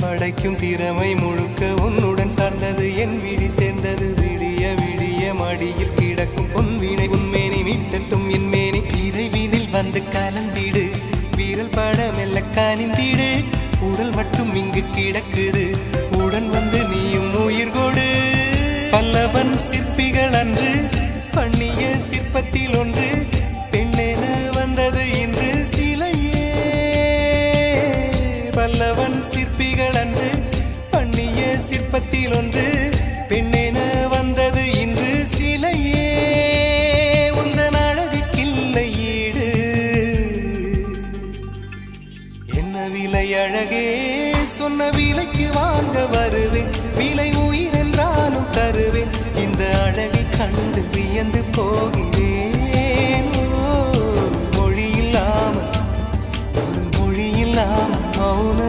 படைக்கும் திறமை முழுக்க உன்னுடன் சார்ந்தது என் விழி சேர்ந்தது விடிய விடிய மடியில் கிடக்கும் பொன்வினை உன்மேனி மீட்டட்டும் என் மேனி இறைவினில் வந்து கலந்திடு வீரல் பட மெல்ல காணிந்திடு உடல் மட்டும் இங்கு கிடக்குது உடன் வந்து நீயும் உயிர் கொடு பல்லவன் சிற்பிகள் அன்று பண்ணிய சிற்பத்தில் ஒன்று பெண்ணென வந்தது இன்று சிலையே பல்லவன் சிற்பிகள் அன்று பண்ணிய சிற்பத்தில் ஒன்று பெண்ணென வந்தது இன்று சிலையே உந்தன் அழகுக்கில்லை ஈடு என்ன விலை அழகே சொன்ன விலைக்கு வாங்க வருவேன் விலை உயிர் என்றாலும் தருவேன் இந்த அழகை கண்டு வியந்து போகிறேன் மொழி இல்லாமல் ஒரு மொழி இல்லாமல் மௌன